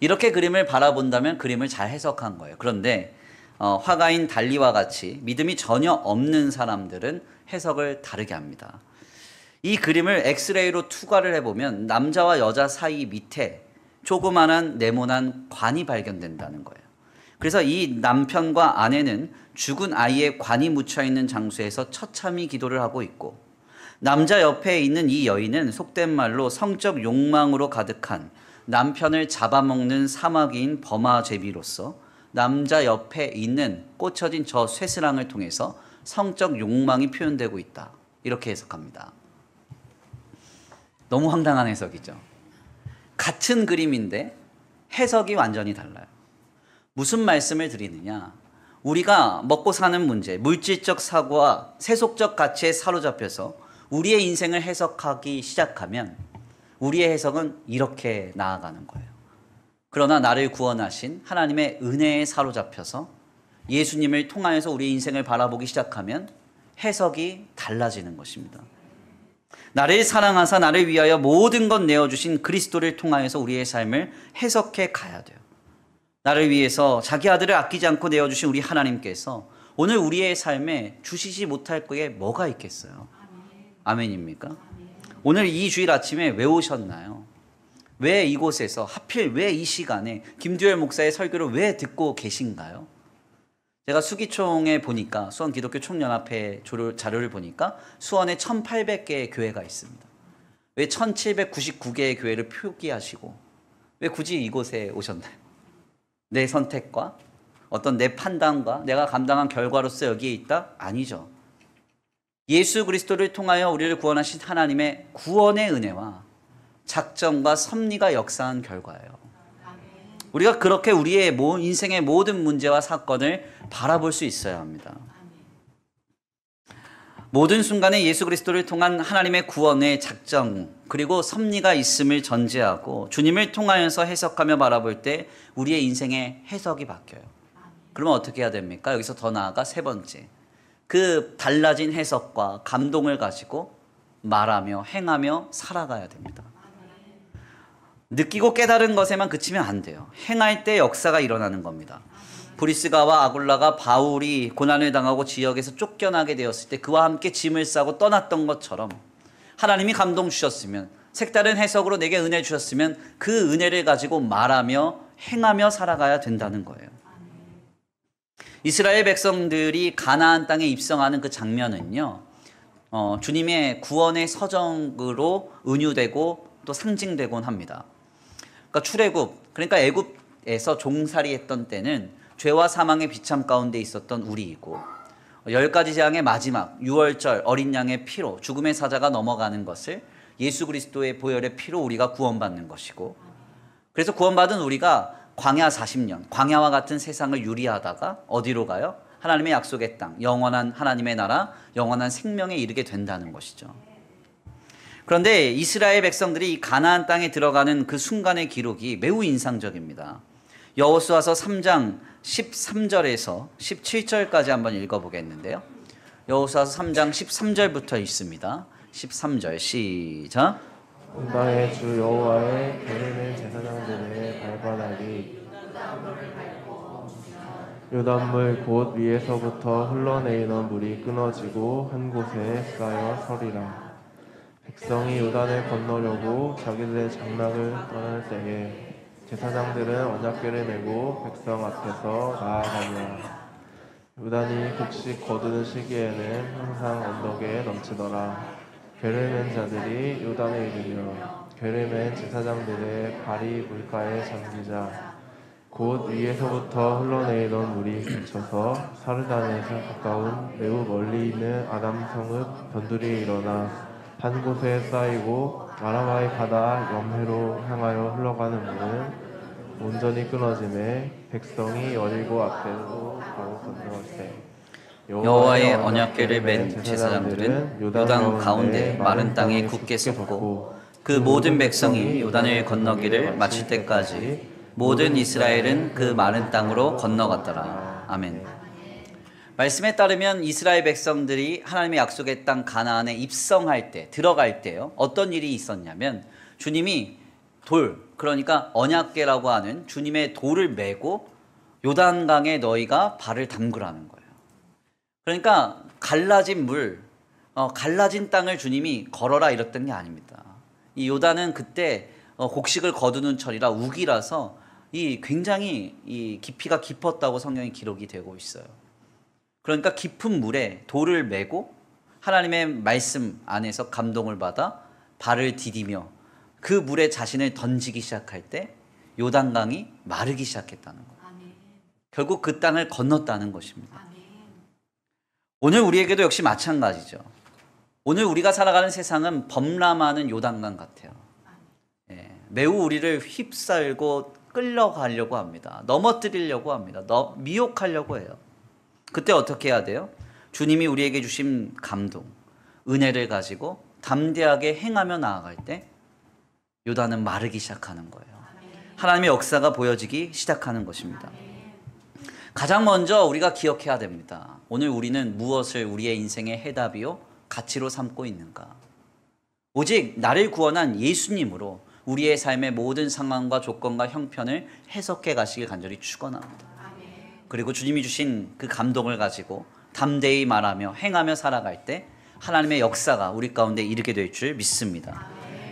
이렇게 그림을 바라본다면 그림을 잘 해석한 거예요. 그런데 화가인 달리와 같이 믿음이 전혀 없는 사람들은 해석을 다르게 합니다. 이 그림을 엑스레이로 투과를 해보면 남자와 여자 사이 밑에 조그만한 네모난 관이 발견된다는 거예요. 그래서 이 남편과 아내는 죽은 아이의 관이 묻혀있는 장소에서 처참히 기도를 하고 있고, 남자 옆에 있는 이 여인은 속된 말로 성적 욕망으로 가득한 남편을 잡아먹는 사마귀인 버마제비로서 남자 옆에 있는 꽂혀진 저 쇠스랑을 통해서 성적 욕망이 표현되고 있다. 이렇게 해석합니다. 너무 황당한 해석이죠. 같은 그림인데 해석이 완전히 달라요. 무슨 말씀을 드리느냐? 우리가 먹고 사는 문제, 물질적 사고와 세속적 가치에 사로잡혀서 우리의 인생을 해석하기 시작하면 우리의 해석은 이렇게 나아가는 거예요. 그러나 나를 구원하신 하나님의 은혜에 사로잡혀서 예수님을 통하여서 우리의 인생을 바라보기 시작하면 해석이 달라지는 것입니다. 나를 사랑하사 나를 위하여 모든 것 내어주신 그리스도를 통하여서 우리의 삶을 해석해 가야 돼요. 나를 위해서 자기 아들을 아끼지 않고 내어주신 우리 하나님께서 오늘 우리의 삶에 주시지 못할 게 뭐가 있겠어요? 아멘입니까? 오늘 이 주일 아침에 왜 오셨나요? 왜 이곳에서 하필 왜 이 시간에 김두열 목사의 설교를 왜 듣고 계신가요? 제가 수기총에 보니까 수원 기독교 총연합회 자료를 보니까 수원에 1800개의 교회가 있습니다. 왜 1799개의 교회를 표기하시고 왜 굳이 이곳에 오셨나요? 내 선택과 어떤 내 판단과 내가 감당한 결과로서 여기에 있다? 아니죠. 예수 그리스도를 통하여 우리를 구원하신 하나님의 구원의 은혜와 작정과 섭리가 역사한 결과예요. 우리가 그렇게 우리의 인생의 모든 문제와 사건을 바라볼 수 있어야 합니다. 모든 순간에 예수 그리스도를 통한 하나님의 구원의 작정 그리고 섭리가 있음을 전제하고 주님을 통하여서 해석하며 바라볼 때 우리의 인생의 해석이 바뀌어요. 그러면 어떻게 해야 됩니까? 여기서 더 나아가 세 번째, 그 달라진 해석과 감동을 가지고 말하며 행하며 살아가야 됩니다. 느끼고 깨달은 것에만 그치면 안 돼요. 행할 때 역사가 일어나는 겁니다. 브리스가와 아굴라가 바울이 고난을 당하고 지역에서 쫓겨나게 되었을 때 그와 함께 짐을 싸고 떠났던 것처럼 하나님이 감동 주셨으면, 색다른 해석으로 내게 은혜 주셨으면 그 은혜를 가지고 말하며 행하며 살아가야 된다는 거예요. 이스라엘 백성들이 가나안 땅에 입성하는 그 장면은요, 주님의 구원의 서정으로 은유되고 또 상징되곤 합니다. 그러니까 출애굽, 그러니까 애굽에서 종살이했던 때는 죄와 사망의 비참 가운데 있었던 우리이고, 10가지 재앙의 마지막 유월절 어린 양의 피로 죽음의 사자가 넘어가는 것을 예수 그리스도의 보혈의 피로 우리가 구원받는 것이고, 그래서 구원받은 우리가 광야 40년, 광야와 같은 세상을 유리하다가 어디로 가요? 하나님의 약속의 땅, 영원한 하나님의 나라, 영원한 생명에 이르게 된다는 것이죠. 그런데 이스라엘 백성들이 이 가나안 땅에 들어가는 그 순간의 기록이 매우 인상적입니다. 여호수아서 3장 13절에서 17절까지 한번 읽어보겠는데요. 여호수아서 3장 13절부터 읽습니다. 13절 시작. 온 땅의 주 여호와의 게르멜 제사장들의 발바닥이 요단물 곧 위에서부터 흘러내리는 물이 끊어지고 한 곳에 쌓여 서리라. 백성이 요단을 건너려고 자기들의 장막을 떠날 때에 제사장들은 언약궤를 메고 백성 앞에서 나아가니라. 요단이 곡식 거두는 시기에는 항상 언덕에 넘치더라. 궤를 맨 자들이 요단에 이르며 궤를 맨 제사장들의 발이 물가에 잠기자 곧 위에서부터 흘러내리던 물이 그쳐서 사르단에서 가까운 매우 멀리 있는 아담성읍 변두리에 일어나 한 곳에 쌓이고 아라바의 바다 염해로 향하여 흘러가는 물은 온전히 끊어짐에 백성이 여리고 앞에로 바로 건너갔대. 여호와의 언약궤를 맨 제사장들은 요단 가운데 마른 땅에 굳게 섰고 그 모든 백성이 요단을 건너기를 마칠 때까지 모든 이스라엘은 그 마른 땅으로 건너갔더라. 아멘. 말씀에 따르면 이스라엘 백성들이 하나님의 약속의 땅 가나안에 입성할 때, 들어갈 때요, 어떤 일이 있었냐면 주님이 그러니까 언약궤라고 하는 주님의 돌을 메고 요단강에 너희가 발을 담그라는 거예요. 그러니까 갈라진 갈라진 땅을 주님이 걸어라 이랬던 게 아닙니다. 이 요단은 그때 곡식을 거두는 철이라 우기라서 굉장히 깊이가 깊었다고 성경에 기록이 되고 있어요. 그러니까 깊은 물에 돌을 메고 하나님의 말씀 안에서 감동을 받아 발을 디디며 그 물에 자신을 던지기 시작할 때 요단강이 마르기 시작했다는 거예요. 아멘. 결국 그 땅을 건넜다는 것입니다. 아멘. 오늘 우리에게도 역시 마찬가지죠. 오늘 우리가 살아가는 세상은 범람하는 요단강 같아요. 매우 우리를 휩쓸고 끌려가려고 합니다. 넘어뜨리려고 합니다. 미혹하려고 해요. 그때 어떻게 해야 돼요? 주님이 우리에게 주신 감동, 은혜를 가지고 담대하게 행하며 나아갈 때 요단은 마르기 시작하는 거예요. 하나님의 역사가 보여지기 시작하는 것입니다. 가장 먼저 우리가 기억해야 됩니다. 오늘 우리는 무엇을 우리의 인생의 해답이요 가치로 삼고 있는가? 오직 나를 구원한 예수님으로 우리의 삶의 모든 상황과 조건과 형편을 해석해 가시길 간절히 축원합니다. 그리고 주님이 주신 그 감동을 가지고 담대히 말하며 행하며 살아갈 때 하나님의 역사가 우리 가운데 이르게 될 줄 믿습니다.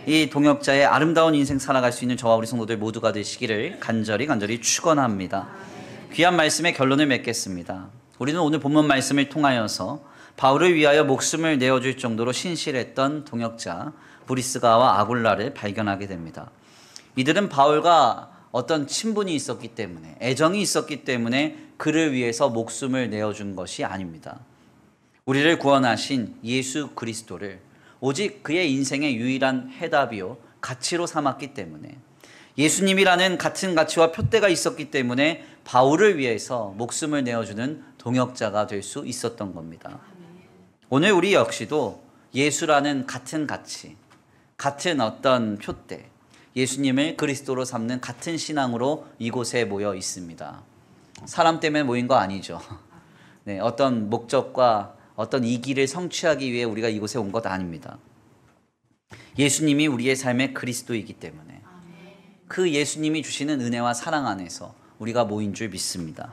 이 동역자의 아름다운 인생 살아갈 수 있는 저와 우리 성도들 모두가 되시기를 간절히 축원합니다. 귀한 말씀의 결론을 맺겠습니다. 우리는 오늘 본문 말씀을 통하여서 바울을 위하여 목숨을 내어줄 정도로 신실했던 동역자 브리스가와 아굴라를 발견하게 됩니다. 이들은 바울과 어떤 친분이 있었기 때문에, 애정이 있었기 때문에 그를 위해서 목숨을 내어준 것이 아닙니다. 우리를 구원하신 예수 그리스도를 오직 그의 인생의 유일한 해답이요 가치로 삼았기 때문에, 예수님이라는 같은 가치와 표대가 있었기 때문에 바울을 위해서 목숨을 내어주는 동역자가 될 수 있었던 겁니다. 오늘 우리 역시도 예수라는 같은 가치, 같은 어떤 표대, 예수님을 그리스도로 삼는 같은 신앙으로 이곳에 모여 있습니다. 사람 때문에 모인 거 아니죠. 네, 어떤 목적과 어떤 이기를 성취하기 위해 우리가 이곳에 온 것 아닙니다. 예수님이 우리의 삶의 그리스도이기 때문에 그 예수님이 주시는 은혜와 사랑 안에서 우리가 모인 줄 믿습니다.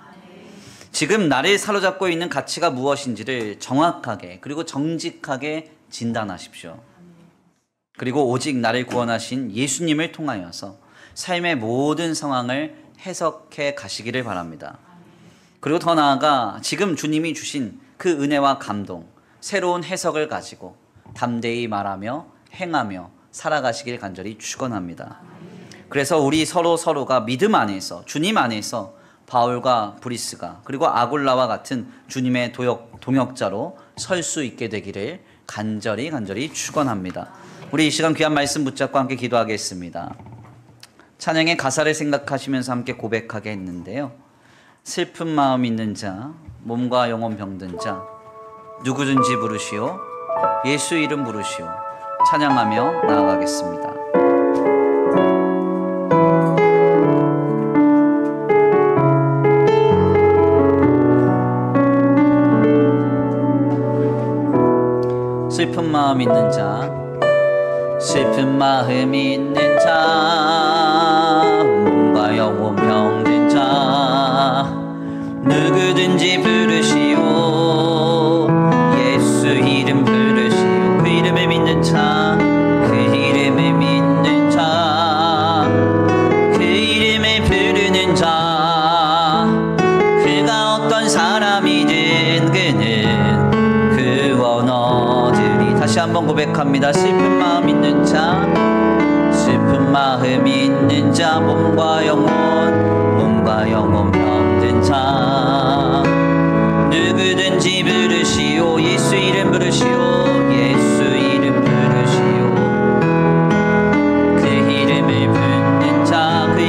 지금 나를 사로잡고 있는 가치가 무엇인지를 정확하게 그리고 정직하게 진단하십시오. 그리고 오직 나를 구원하신 예수님을 통하여서 삶의 모든 상황을 해석해 가시기를 바랍니다. 그리고 더 나아가 지금 주님이 주신 그 은혜와 감동, 새로운 해석을 가지고 담대히 말하며 행하며 살아가시길 간절히 축원합니다. 그래서 우리 서로가 믿음 안에서, 주님 안에서 바울과 브리스가 그리고 아굴라와 같은 주님의 동역자로 설 수 있게 되기를 간절히 축원합니다. 우리 이 시간 귀한 말씀 붙잡고 함께 기도하겠습니다. 찬양의 가사를 생각하시면서 함께 고백하게 했는데요. 슬픈 마음 있는 자, 몸과 영혼 병든 자, 누구든지 부르시오, 예수 이름 부르시오. 찬양하며 나아가겠습니다. 슬픈 마음 있는 자, 슬픈 마음 있는 자, 몸과 영혼 병든 자, 누구든지 부르시오, 예수 이름 부르시오. 그 이름을 믿는 자, 그 이름을 믿는 자, 그 이름을 부르는 자, 그가 어떤 사람이든 그는 그 원어들이. 다시 한번 고백합니다. 슬픈 마음 있는 자, 슬픈 마음 있는 자, 몸과 영혼 영과 영혼 병든 자 누구든지 부르시오 예수 이름 부르시오 예수 이름 부르시오 그 이름을 부르는 자 그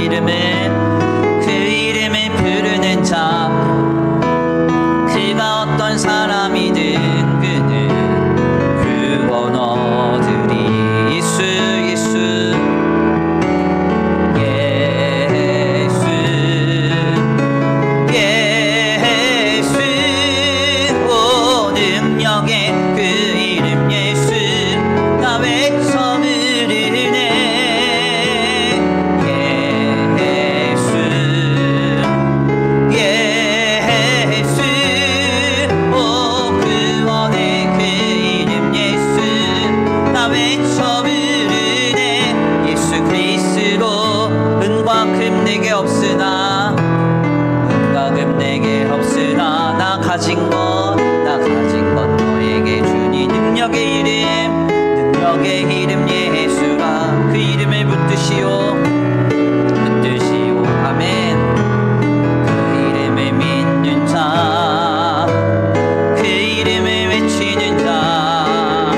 이름을 부르는 자 그가 어떤 사람이든 그는 구원 얻으리 예수 예수 가진 것 너에게 주니 능력의 이름 예수라 그 이름을 붙드시오 아멘 그 이름을 믿는 자 그 이름을 외치는 자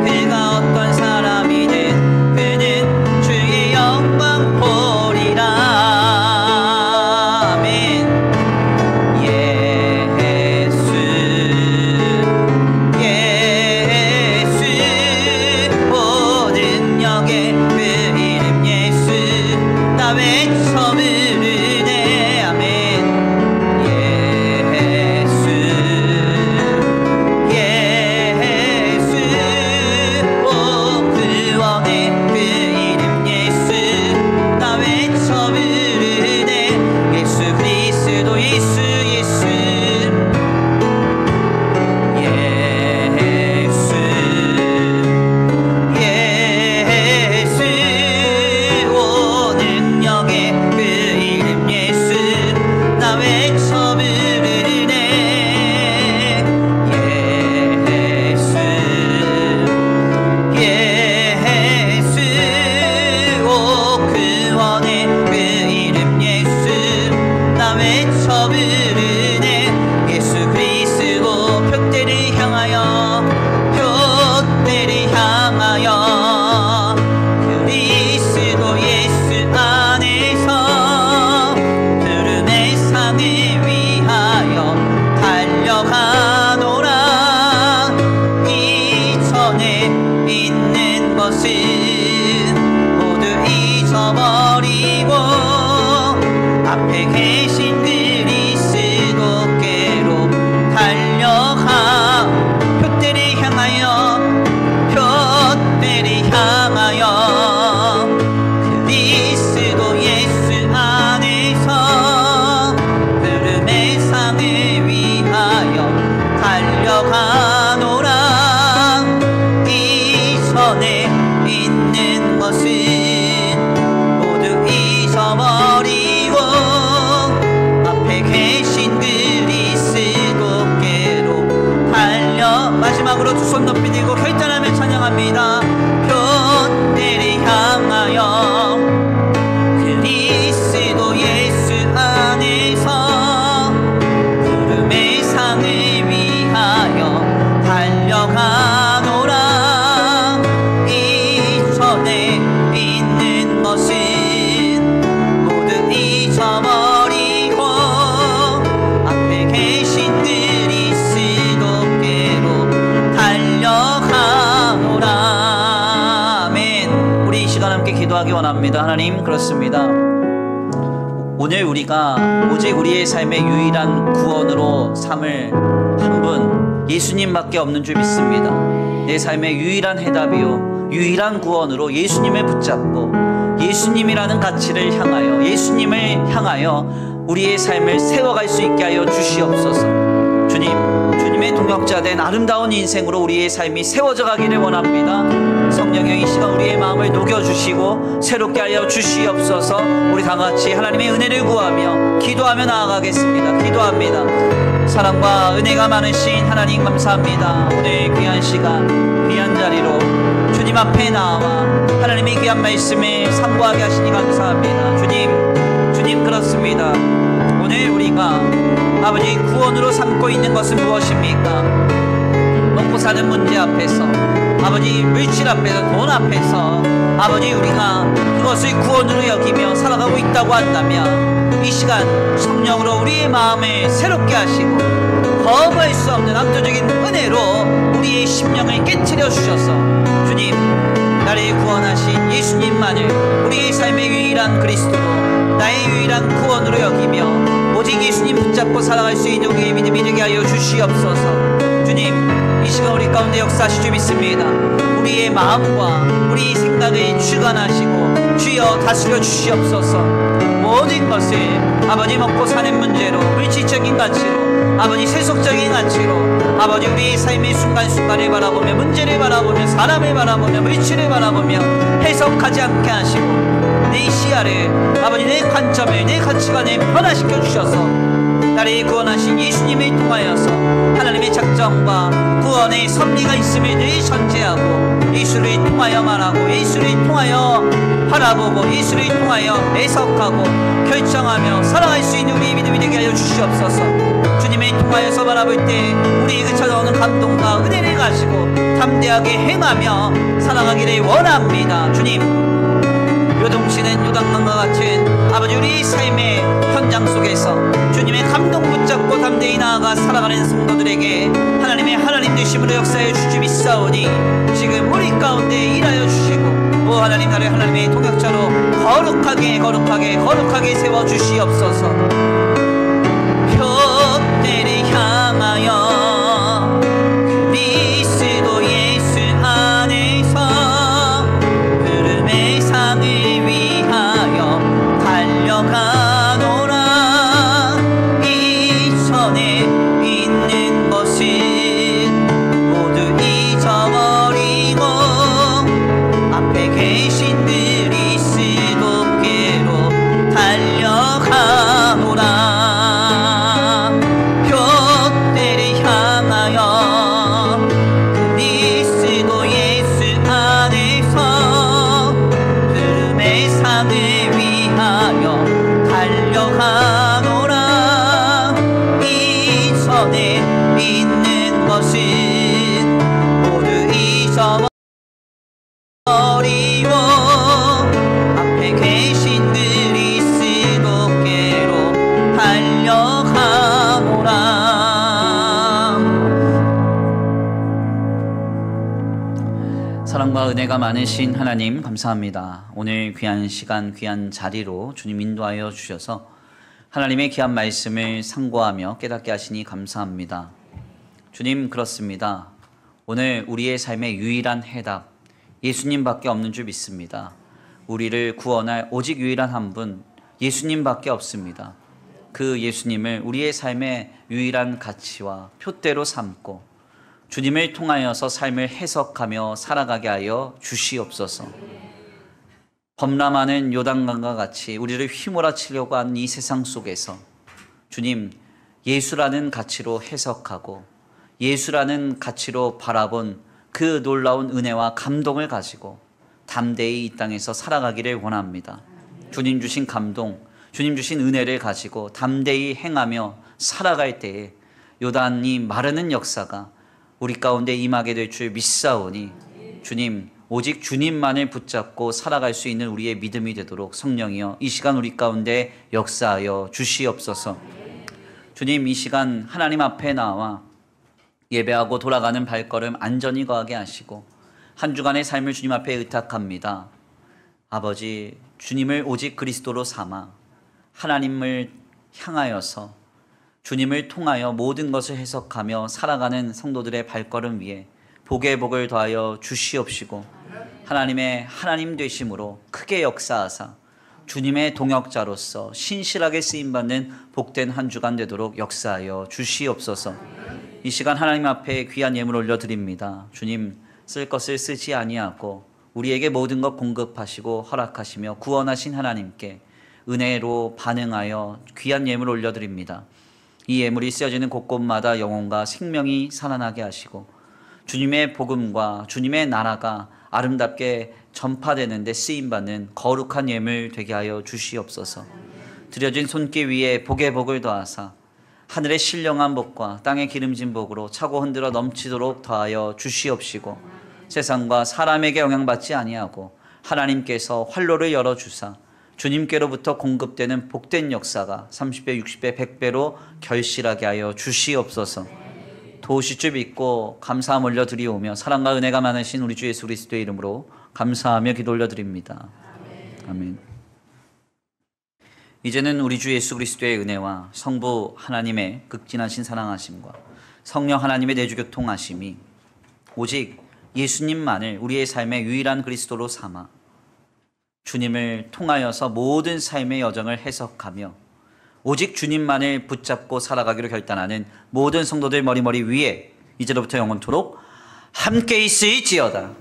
그가 어떤 사람이든 그는 주의 영광 보리라 아멘 마지막으로 두 손 높이 들고 결단하며 찬양합니다. 표대를 향하여 그리스도 예수 안에서 구름의 상을 위하여 달려가노라. 이전에 있는 것은 모두 잊어버리고 앞에 계신 그리스도께로 달려가노라. 아멘. 우리 이 시간 함께 기도하기 원합니다. 하나님, 그렇습니다. 오늘 우리가 오직 우리의 삶의 유일한 구원으로 삼을 한 분, 예수님밖에 없는 줄 믿습니다. 내 삶의 유일한 해답이요 유일한 구원으로 예수님을 붙잡고 예수님이라는 가치를 향하여, 예수님을 향하여 우리의 삶을 세워갈 수 있게 하여 주시옵소서. 주님의 동역자 된 아름다운 인생으로 우리의 삶이 세워져 가기를 원합니다. 성령의 이 시간 우리의 마음을 녹여주시고 새롭게 하여 주시옵소서. 우리 다같이 하나님의 은혜를 구하며 기도하며 나아가겠습니다. 기도합니다. 사랑과 은혜가 많으신 하나님, 감사합니다. 오늘 귀한 시간, 귀한 자리로 주님 앞에 나와 하나님의 귀한 말씀을 상고하게 하시니 감사합니다. 주님 주님 그렇습니다. 오늘 우리가 아버지 구원으로 삼고 있는 것은 무엇입니까? 먹고 사는 문제 앞에서, 아버지 물질 앞에서, 돈 앞에서 아버지 우리가 그것을 구원으로 여기며 살아가고 있다고 한다면 이 시간 성령으로 우리의 마음을 새롭게 하시고 거부할 수 없는 압도적인 은혜로 우리의 심령을 깨트려 주셔서 주님, 나를 구원하신 예수님만을 우리의 삶의 유일한 그리스도로, 나의 유일한 구원으로 여기며 오직 예수님 붙잡고 살아갈 수 있는 우리의 믿음이 되게 하여 주시옵소서. 주님, 이 시간 우리 가운데 역사하실 줄 믿습니다. 우리의 마음과 우리의 생각을 주관하시고 주여 다스려 주시옵소서. 모든 것을 아버지 먹고 사는 문제로, 물질적인 가치로, 아버지 세속적인 가치로, 아버지 우리의 삶의 순간순간을 바라보며, 문제를 바라보며, 사람을 바라보며, 물질을 바라보며 해석하지 않게 하시고 내 시야를, 아버지 내 관점을, 내 가치관을 변화시켜 주셔서 나를 구원하신 예수님을 통하여서 하나님의 작정과 구원의 섭리가 있음을 늘 전제하고 예수를 통하여 말하고, 예수를 통하여 바라보고, 예수를 통하여 해석하고 결정하며 살아갈 수 있는 우리의 믿음이 되게 하여 주시옵소서. 주님을 통하여서 바라볼 때 우리에게 찾아오는 감동과 은혜를 가지고 담대하게 행하며 살아가기를 원합니다. 주님, 요동치는 요단강과 같은 아버지 우리 삶의 현장 속에서 주님의 감동 붙잡고 담대히 나아가 살아가는 성도들에게 하나님의 하나님 되심으로 역사해 주시 믿사오니 지금 우리 가운데 일하여 주시고, 오 하나님, 나를 하나님의 동역자로 거룩하게 세워 주시옵소서. 표대를 향하여 그리스도 예수 안에서 흐름의 상을 위하여 달려가노라. 이전에 있는 것은 모두 잊어버리고 앞에 계신 그리스도께로 달려가노라. 표대를 향하여 그리스도 예수 안에서 흐름의 상을 위하여 달려가노라. 이전에 있는 것은 모두 잊어버리고 앞에 계신 그리스도께로 달려가노라. 사랑과 은혜가 많으신 하나님 감사합니다. 오늘 귀한 시간, 귀한 자리로 주님 인도하여 주셔서 하나님의 귀한 말씀을 상고하며 깨닫게 하시니 감사합니다. 주님 그렇습니다. 오늘 우리의 삶의 유일한 해답, 예수님밖에 없는 줄 믿습니다. 우리를 구원할 오직 유일한 한 분, 예수님밖에 없습니다. 그 예수님을 우리의 삶의 유일한 가치와 표대로 삼고 주님을 통하여서 삶을 해석하며 살아가게 하여 주시옵소서. 범람하는 요단강과 같이 우리를 휘몰아치려고 하는 이 세상 속에서 주님, 예수라는 가치로 해석하고 예수라는 가치로 바라본 그 놀라운 은혜와 감동을 가지고 담대히 이 땅에서 살아가기를 원합니다. 주님 주신 감동, 주님 주신 은혜를 가지고 담대히 행하며 살아갈 때에 요단이 마르는 역사가 우리 가운데 임하게 될 줄 믿사오니 주님, 오직 주님만을 붙잡고 살아갈 수 있는 우리의 믿음이 되도록 성령이여 이 시간 우리 가운데 역사하여 주시옵소서. 주님, 이 시간 하나님 앞에 나와 예배하고 돌아가는 발걸음 안전히 거하게 하시고 한 주간의 삶을 주님 앞에 의탁합니다. 아버지, 주님을 오직 그리스도로 삼아 하나님을 향하여서 주님을 통하여 모든 것을 해석하며 살아가는 성도들의 발걸음 위에 복의 복을 더하여 주시옵시고 하나님의 하나님 되심으로 크게 역사하사 주님의 동역자로서 신실하게 쓰임받는 복된 한 주간 되도록 역사하여 주시옵소서. 이 시간 하나님 앞에 귀한 예물 올려드립니다. 주님, 쓸 것을 쓰지 아니하고 우리에게 모든 것 공급하시고 허락하시며 구원하신 하나님께 은혜로 반응하여 귀한 예물 올려드립니다. 이 예물이 쓰여지는 곳곳마다 영혼과 생명이 살아나게 하시고 주님의 복음과 주님의 나라가 아름답게 전파되는 데 쓰임받는 거룩한 예물 되게 하여 주시옵소서. 들여진 손길 위에 복의 복을 더하사 하늘의 신령한 복과 땅의 기름진 복으로 차고 흔들어 넘치도록 더하여 주시옵시고 세상과 사람에게 영향받지 아니하고 하나님께서 활로를 열어주사 주님께로부터 공급되는 복된 역사가 30배, 60배, 100배로 결실하게 하여 주시옵소서. 도우실 줄 믿고 감사함 올려드리오며 사랑과 은혜가 많으신 우리 주 예수 그리스도의 이름으로 감사하며 기도 올려드립니다. 아멘. 이제는 우리 주 예수 그리스도의 은혜와 성부 하나님의 극진하신 사랑하심과 성령 하나님의 내주교통하심이 오직 예수님만을 우리의 삶의 유일한 그리스도로 삼아 주님을 통하여서 모든 삶의 여정을 해석하며 오직 주님만을 붙잡고 살아가기로 결단하는 모든 성도들 머리머리 위에 이제로부터 영원토록 함께 있을지어다.